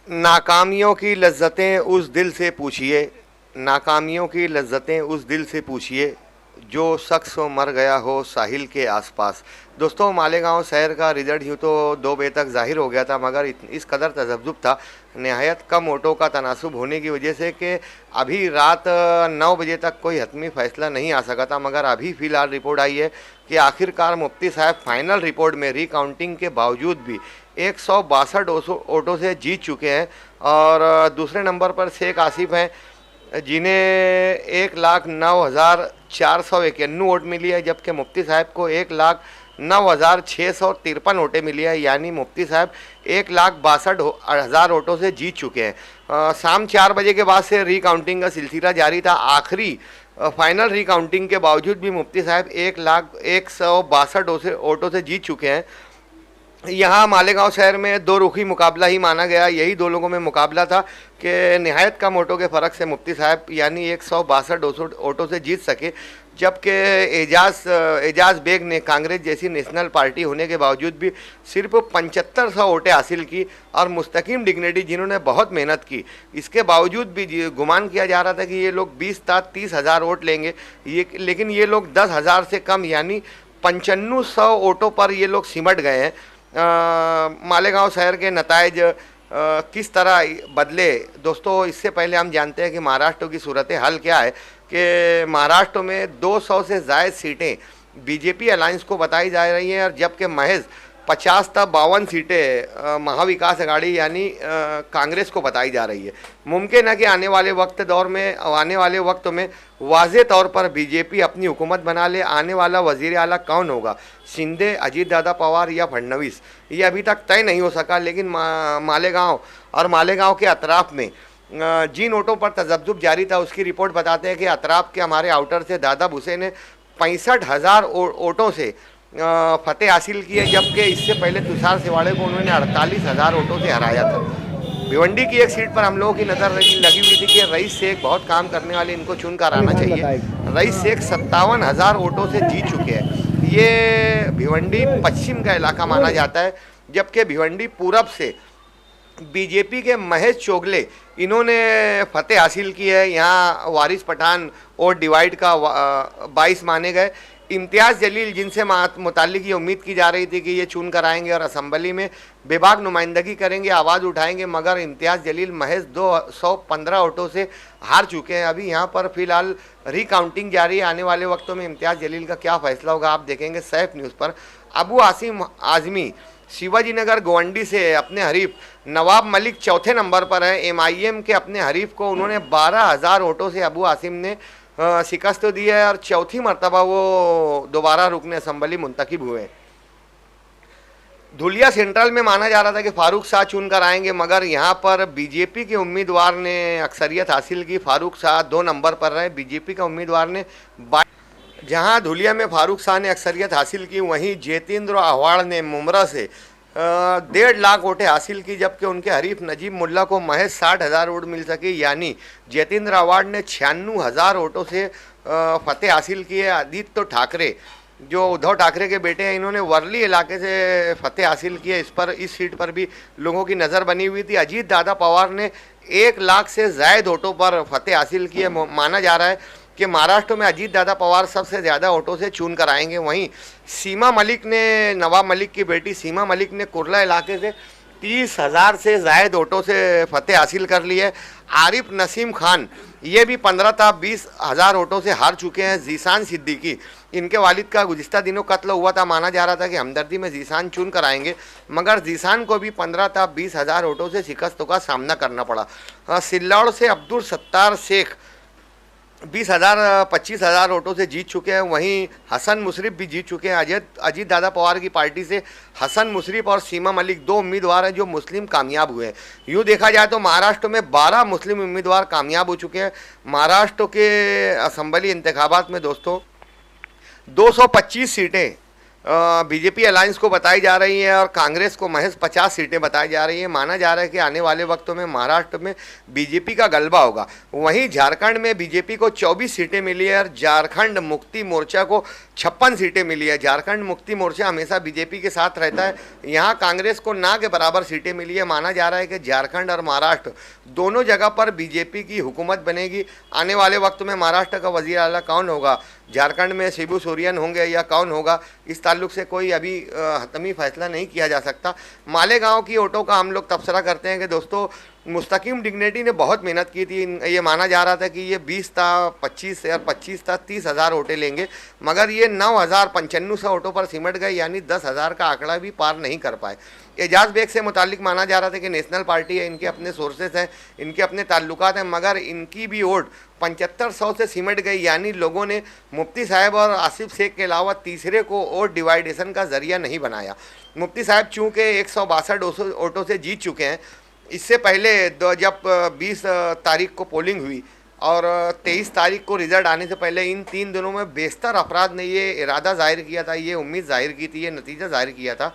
नाकामियों की लज्जतें उस दिल से पूछिए, नाकामियों की लज्जतें उस दिल से पूछिए जो शख्स मर गया हो साहिल के आसपास। दोस्तों, मालेगांव शहर का रिजल्ट यूँ तो 2 बजे तक जाहिर हो गया था, मगर इस कदर तजब्जुब था, नहायत कम वोटों का तनासुब होने की वजह से कि अभी रात 9 बजे तक कोई हतमी फैसला नहीं आ सका था। मगर अभी फ़िलहाल रिपोर्ट आई है कि आखिरकार मुफ्ती साहब फाइनल रिपोर्ट में रिकाउंटिंग के बावजूद भी 162 वोटों से जीत चुके हैं। और दूसरे नंबर पर शेख आसिफ हैं, जिन्हें 1,09,491 वोट मिली है, जबकि मुफ्ती साहब को 1,09,653 वोटें मिली है। यानी मुफ्ती साहब 1,62,000 वोटों से जीत चुके हैं। शाम 4 बजे के बाद से रिकाउंटिंग का सिलसिला जारी था। आखिरी फाइनल रिकाउंटिंग के बावजूद भी मुफ्ती साहब 1,01,62 वोटों से जीत चुके हैं। यहाँ मालेगांव शहर में दो रुखी मुकाबला ही माना गया। यही दो लोगों में मुकाबला था कि नहायत कम वोटों के फ़र्क से मुफ्ती साहब यानी 162 वोटों से जीत सके, जबकि एजाज बेग ने कांग्रेस जैसी नेशनल पार्टी होने के बावजूद भी सिर्फ 7500 वोटें हासिल की। और मुस्तकीम डिग्निटी, जिन्होंने बहुत मेहनत की, इसके बावजूद भी गुमान किया जा रहा था कि ये लोग 20-30 हज़ार वोट लेंगे, लेकिन ये लोग 10,000 से कम यानी 9500 वोटों पर ये लोग सिमट गए हैं। मालेगांव शहर के नताइज किस तरह बदले, दोस्तों, इससे पहले हम जानते हैं कि महाराष्ट्र की सूरत हाल क्या है कि महाराष्ट्र में 200 से ज़ायद सीटें बीजेपी अलायंस को बताई जा रही हैं, और जबकि महज 50-52 सीटें महाविकास आघाड़ी यानी कांग्रेस को बताई जा रही है। मुमकिन है कि आने वाले वक्त में वाज़े तौर पर बीजेपी अपनी हुकूमत बना ले। आने वाला वज़ीर आला कौन होगा, शिंदे, अजीत दादा पवार या फडणवीस, ये अभी तक तय नहीं हो सका। लेकिन मालेगांव और मालेगांव के अतराफ़ में जिन वोटों पर तजब्जुब जारी था, उसकी रिपोर्ट बताते हैं कि अतराफ़ के हमारे आउटर से दादा भूसे ने 65,000 वोटों से फतेह हासिल की है, जबकि इससे पहले तुषार सिवाड़े को उन्होंने 48,000 वोटों से हराया था। भिवंडी की एक सीट पर हम लोगों की नज़र लगी हुई थी कि रईस शेख बहुत काम करने वाले, इनको चुन कर आना चाहिए। रईस शेख 57,000 वोटों से जीत चुके हैं। ये भिवंडी पश्चिम का इलाका माना जाता है, जबकि भिवंडी पूरब से बीजेपी के महेश चोगले, इन्होंने फतेह हासिल की है। यहाँ वारिस पठान और डिवाइड का 22 माने गए। इम्तियाज़ जलील, जिनसे मुताल्लिक ये उम्मीद की जा रही थी कि ये चुन कर आएंगे और असम्बली में बेबाक नुमाइंदगी करेंगे, आवाज़ उठाएंगे, मगर इम्तियाज़ जलील महज 215 वोटों से हार चुके हैं। अभी यहाँ पर फ़िलहाल रिकाउंटिंग जारी है। आने वाले वक्तों में इम्तियाज़ जलील का क्या फ़ैसला होगा, आप देखेंगे सैफ न्यूज़ पर। अबू आसिम आज़मी शिवाजी नगर गोवंडी से अपने हरीफ नवाब मलिक चौथे नंबर पर है। MIM के अपने हरीफ को उन्होंने 12,000 वोटों से अबू आसिम ने शिकस्त दी है, और चौथी मरतबा वो दोबारा रुकने असम्बली मुंतखब हुए। धुलिया सेंट्रल में माना जा रहा था कि फारूक शाह चुन कर आएंगे, मगर यहाँ पर बीजेपी के उम्मीदवार ने अक्सरियत हासिल की। फारूक शाह 2 नंबर पर रहे। बीजेपी का उम्मीदवार ने जहाँ धुलिया में फारूक शाह ने अक्सरियत हासिल की, वहीं जतेंद्र आह्वाड़ ने मुमरा से 1.5 लाख वोटें हासिल की, जबकि उनके हरीफ नजीब मुल्ला को महज 60,000 वोट मिल सके। यानी जतेंद्र आह्वाड़ ने 96,000 वोटों से फतेह हासिल की है। आदित्य ठाकरे, जो उद्धव ठाकरे के बेटे हैं, इन्होंने वर्ली इलाके से फतेह हासिल की है। इस सीट पर भी लोगों की नज़र बनी हुई थी। अजीत दादा पवार ने 1 लाख से ज़ायद वोटों पर फतेह हासिल की है। माना जा रहा है कि महाराष्ट्र में अजीत दादा पवार सबसे ज़्यादा वोटों से चुन कर आएंगे। वहीं सीमा मलिक ने, नवाब मलिक की बेटी सीमा मलिक ने कुर्ला इलाके से 30,000 से ज़ायद वोटों से फतेह हासिल कर ली है। आरिफ नसीम खान, ये भी 15-20 हज़ार वोटों से हार चुके हैं। जीशान सिद्दीकी, इनके वालिद का गुज़िस्ता दिनों कत्ल हुआ था। माना जा रहा था कि हमदर्दी में जीशान चुन कर आएंगे, मगर जीशान को भी 15-20 हज़ार वोटों से शिकस्तों का सामना करना पड़ा। सिल्लौड़ से अब्दुल सत्तार शेख 20,000-25,000 वोटों से जीत चुके हैं। वहीं हसन मुशर्रफ भी जीत चुके हैं। अजीत दादा पवार की पार्टी से हसन मुशर्रफ और सीमा मलिक 2 उम्मीदवार हैं जो मुस्लिम कामयाब हुए हैं। यूँ देखा जाए तो महाराष्ट्र में 12 मुस्लिम उम्मीदवार कामयाब हो चुके हैं। महाराष्ट्र के असम्बली इंतखाबात में दोस्तों 225 सीटें बीजेपी अलायंस को बताई जा रही है और कांग्रेस को महज 50 सीटें बताई जा रही है। माना जा रहा है कि आने वाले वक्तों में महाराष्ट्र में बीजेपी का गलबा होगा। वहीं झारखंड में बीजेपी को 24 सीटें मिली है और झारखंड मुक्ति मोर्चा को 56 सीटें मिली है। झारखंड मुक्ति मोर्चा हमेशा बीजेपी के साथ रहता है। यहाँ कांग्रेस को ना के बराबर सीटें मिली है। माना जा रहा है कि झारखंड और महाराष्ट्र दोनों जगह पर बीजेपी की हुकूमत बनेगी। आने वाले वक्त में महाराष्ट्र का वजीर आला कौन होगा, झारखंड में शिबू सोरेन होंगे या कौन होगा, इस ताल्लुक से कोई अभी हतमी फैसला नहीं किया जा सकता। मालेगांव की वोटों का हम लोग तबसरा करते हैं कि दोस्तों मुस्तकीम डिग्नेटी ने बहुत मेहनत की थी। ये माना जा रहा था कि ये 20 था 25 और 25 था 30,000 वोटें लेंगे, मगर ये 9,095 वोटों पर सिमट गए, यानी 10,000 का आंकड़ा भी पार नहीं कर पाए। एजाज बेग से मुतालिक माना जा रहा था कि नेशनल पार्टी है, इनके अपने सोर्सेस हैं, इनके अपने ताल्लुकात हैं, मगर इनकी भी वोट 7500 से सिमट गई। यानी लोगों ने मुफ्ती साहब और आसिफ शेख के अलावा तीसरे को वोट डिवाइडेशन का जरिया नहीं बनाया। मुफ्ती साहब चूँकि 162 वोटों से जीत चुके हैं। इससे पहले जब 20 तारीख को पोलिंग हुई और 23 तारीख को रिजल्ट आने से पहले इन 3 दिनों में बेशतर अफराद ने ये इरादा जाहिर किया था, ये उम्मीद जाहिर की थी, ये नतीजा जाहिर किया था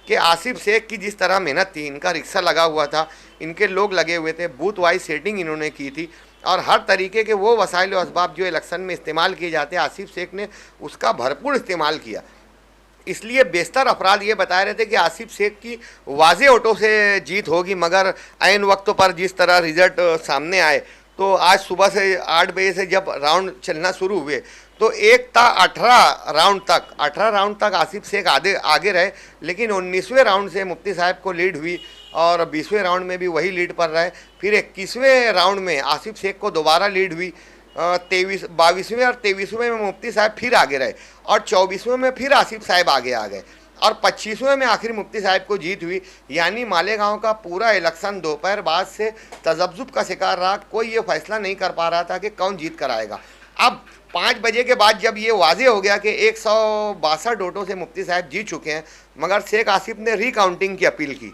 कि आसिफ शेख की जिस तरह मेहनत थी, इनका रिक्शा लगा हुआ था, इनके लोग लगे हुए थे, बूथ वाइज सेटिंग इन्होंने की थी और हर तरीके के वो वसाइल और असबाब जो इलेक्शन में इस्तेमाल किए जाते हैं, आसिफ शेख ने उसका भरपूर इस्तेमाल किया। इसलिए बेशतर अफराद ये बता रहे थे कि आसिफ शेख की वाज़े वोटों से जीत होगी, मगर ऐन वक्त पर जिस तरह रिजल्ट सामने आए तो आज सुबह से 8 बजे से जब राउंड चलना शुरू हुए तो एक था 18 राउंड तक आसिफ शेख आगे रहे, लेकिन 19वें राउंड से मुफ्ती साहब को लीड हुई और 20वें राउंड में भी वही लीड पर रहे। फिर 21वें राउंड में आसिफ शेख को दोबारा लीड हुई। 22वें और 23वें में मुफ्ती साहब फिर आगे रहे और 24वें में फिर आसिफ साहब आगे आ गए और 25वें में आखिर मुफ्ती साहब को जीत हुई। यानी मालेगांव का पूरा इलेक्शन दोपहर बाद से तजब्जुब का शिकार रहा। कोई ये फैसला नहीं कर पा रहा था कि कौन जीत कर आएगा। अब 5 बजे के बाद जब ये वाजे हो गया कि 162 वोटों से मुफ्ती साहब जीत चुके हैं, मगर शेख आसिफ ने रिकाउंटिंग की अपील की।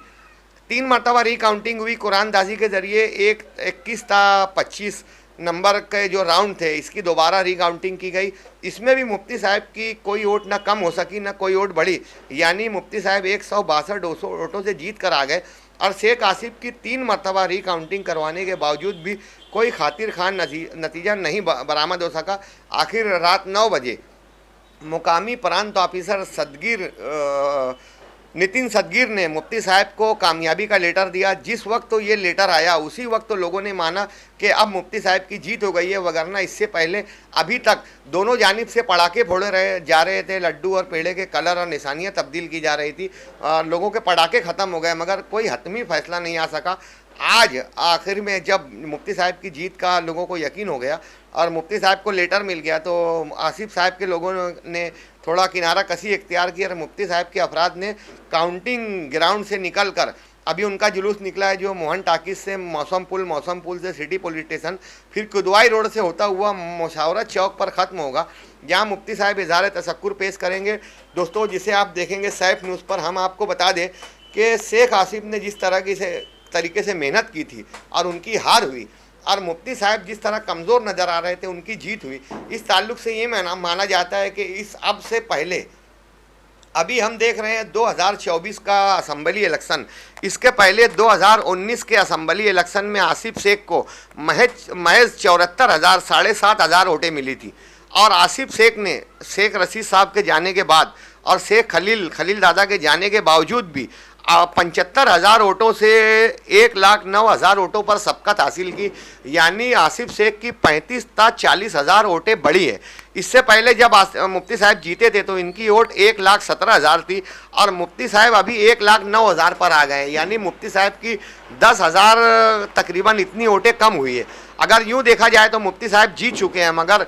3 मरतबा रिकाउंटिंग हुई कुरानदाजी के ज़रिए। 21 था 25 नंबर के जो राउंड थे, इसकी दोबारा रिकाउंटिंग की गई। इसमें भी मुफ्ती साहब की कोई वोट ना कम हो सकी ना कोई वोट बढ़ी, यानी मुफ्ती साहब 162 वोटों से जीत कर आ गए और शेख आसिफ की 3 मरतबा रिकाउंटिंग करवाने के बावजूद भी कोई खातिर खान नतीजा नहीं बरामद हो सका। आखिर रात 9 बजे मुकामी प्रांत ऑफिसर नितिन सदगीर ने मुफ्ती साहब को कामयाबी का लेटर दिया। जिस वक्त तो ये लेटर आया उसी वक्त तो लोगों ने माना कि अब मुफ्ती साहब की जीत हो गई है, वगरना इससे पहले अभी तक दोनों जानिब से पटाखे फोड़े जा रहे थे, लड्डू और पेड़े के कलर और निशानियां तब्दील की जा रही थी, लोगों के पटाखे ख़त्म हो गए, मगर कोई हतमी फैसला नहीं आ सका। आज आखिर में जब मुफ्ती साहब की जीत का लोगों को यकीन हो गया और मुफ्ती साहब को लेटर मिल गया तो आसिफ साहब के लोगों ने थोड़ा किनारा कसी इख्तियार की और मुफ्ती साहब के अफराद ने काउंटिंग ग्राउंड से निकल कर अभी उनका जुलूस निकला है जो मोहन टाकिस से मौसम पुल से सिटी पुलिस स्टेशन, फिर कुदवाई रोड से होता हुआ मुशावरत चौक पर ख़त्म होगा, जहां मुफ्ती साहब इज़हार तशक्कुर पेश करेंगे। दोस्तों, जिसे आप देखेंगे सैफ न्यूज़ पर, हम आपको बता दें कि शेख आसिफ ने जिस तरीके से मेहनत की थी और उनकी हार हुई और मुफ्ती साहब जिस तरह कमज़ोर नज़र आ रहे थे उनकी जीत हुई, इस ताल्लुक़ से ये माना जाता है कि इस अब से पहले अभी हम देख रहे हैं 2024 का असम्बली इलेक्शन, इसके पहले 2019 के असम्बली इलेक्शन में आसिफ शेख को महज 74,000 7,500 वोटें मिली थी और आसिफ शेख ने शेख रशीद साहब के जाने के बाद और शेख खलील दादा के जाने के बावजूद भी 75,000 वोटों से 1,09,000 वोटों पर सबकत हासिल की। यानी आसिफ शेख की 35 था 40,000 वोटें बढ़ी है। इससे पहले जब मुफ्ती साहब जीते थे तो इनकी वोट 1,17,000 थी और मुफ्ती साहब अभी 1,09,000 पर आ गए, यानी मुफ्ती साहब की 10,000 तकरीबन इतनी वोटें कम हुई है। अगर यूँ देखा जाए तो मुफ्ती साहब जीत चुके हैं, मगर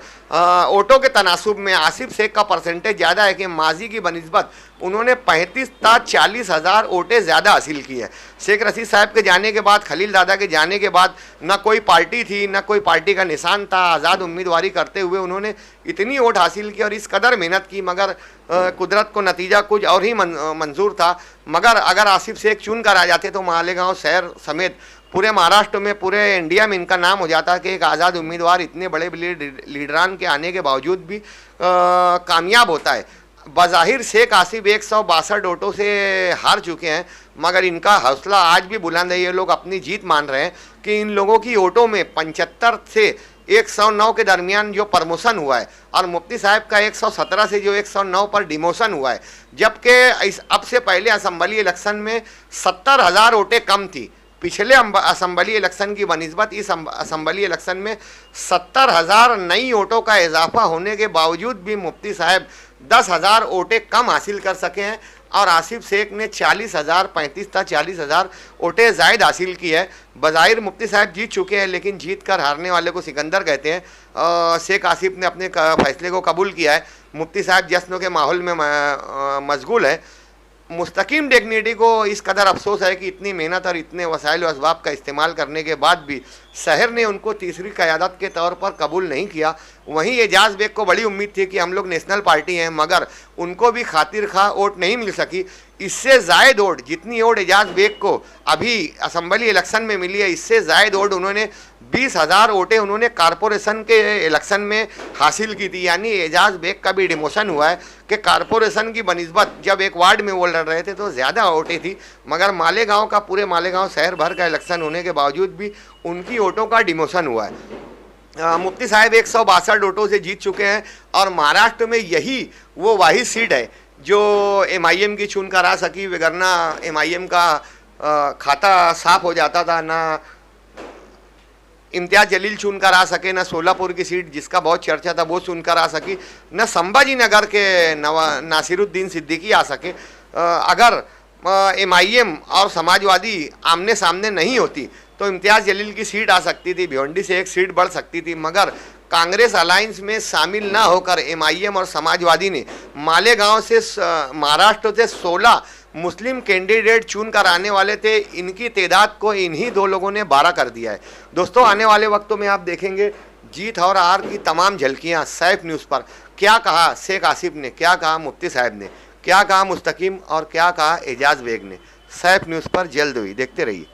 वोटों के तनासुब में आसिफ शेख का परसेंटेज ज़्यादा है कि माजी की बनिस्बत उन्होंने 35 था 40,000 वोटें ज़्यादा हासिल की है। शेख रशीद साहब के जाने के बाद, खलील दादा के जाने के बाद न कोई पार्टी थी, न कोई पार्टी का निशान था। आज़ाद उम्मीदवारी करते हुए उन्होंने इतनी वोट हासिल की और इस कदर मेहनत की, मगर कुदरत को नतीजा कुछ और ही मंजूर था। मगर अगर आसिफ शेख चुन कर आ जाते तो मालेगांव शहर समेत पूरे महाराष्ट्र में, पूरे इंडिया में इनका नाम हो जाता कि एक आज़ाद उम्मीदवार इतने बड़े लीडरान के आने के बावजूद भी कामयाब होता है। बज़ाहिर शेख आसिफ 162 वोटों से हार चुके हैं, मगर इनका हौसला आज भी बुलंद है। ये लोग अपनी जीत मान रहे हैं कि इन लोगों की वोटों में 75 से 109 के दरमियान जो प्रमोशन हुआ है और मुफ्ती साहब का 117 से जो 109 पर डिमोशन हुआ है, जबकि अब से पहले असम्बली इलेक्शन में 70,000 वोटें कम थी। पिछले असम्बली इलेक्शन की बनिस्बत इस असम्बली इलेक्शन में 70,000 नई वोटों का इजाफा होने के बावजूद भी मुफ्ती साहब 10,000 वोटें कम हासिल कर सके हैं और आसिफ शेख ने 40,000 35 था 40,000 वोटें ज़ायद हासिल की है। बज़ाहिर मुफ्ती साहब जीत चुके हैं, लेकिन जीत कर हारने वाले को सिकंदर कहते हैं। शेख आसिफ ने अपने फैसले को कबूल किया है। मुफ्ती साहब जश्न के माहौल में मशगूल है। मुस्तकीम डिग्निटी को इस कदर अफसोस है कि इतनी मेहनत और इतने वसाइल और असबाब का इस्तेमाल करने के बाद भी शहर ने उनको तीसरी क़यादत के तौर पर कबूल नहीं किया। वहीं एजाज़ बेग को बड़ी उम्मीद थी कि हम लोग नेशनल पार्टी हैं, मगर उनको भी खातिर खा वोट नहीं मिल सकी। इससे ज़ायद वोट, जितनी वोट एजाज़ बेग को अभी असम्बली इलेक्शन में मिली है, इससे ज़ायद वोट उन्होंने 20,000 वोटें उन्होंने कारपोरेशन के इलेक्शन में हासिल की थी। यानी एजाज़ बेग का भी डिमोशन हुआ है कि कारपोरेशन की बनिस्बत जब एक वार्ड में वो लड़ रहे थे तो ज़्यादा वोटें थी, मगर मालेगांव का, पूरे मालेगांव शहर भर का इलेक्शन होने के बावजूद भी उनकी वोटों का डिमोशन हुआ है। मुफ्ती साहब 162 वोटों से जीत चुके हैं और महाराष्ट्र में यही वो वाहिद सीट है जो MIM की चुन कर आ सकी, वगरना MIM का खाता साफ हो जाता था। ना इम्तियाज़ जलील चुन कर आ सके, न सोलापुर की सीट जिसका बहुत चर्चा था वो चुन कर आ सकी, न संभाजी नगर के नासिरुद्दीन सिद्दीकी आ सके। अगर MIM और समाजवादी आमने सामने नहीं होती तो इम्तियाज़ जलील की सीट आ सकती थी, भिवंडी से एक सीट बढ़ सकती थी, मगर कांग्रेस अलायंस में शामिल ना होकर MIM और समाजवादी ने मालेगांव से महाराष्ट्र से 16 मुस्लिम कैंडिडेट चुन कर आने वाले थे। इनकी तादाद को इन्हीं दो लोगों ने 12 कर दिया है। दोस्तों, आने वाले वक्तों में आप देखेंगे जीत और हार की तमाम झलकियां सैफ न्यूज़ पर। क्या कहा शेख आसिफ ने, क्या कहा मुफ्ती साहब ने, क्या कहा मुस्तकीम और क्या कहा एजाज़ बेग ने, सैफ न्यूज़ पर जल्द हुई। देखते रहिए।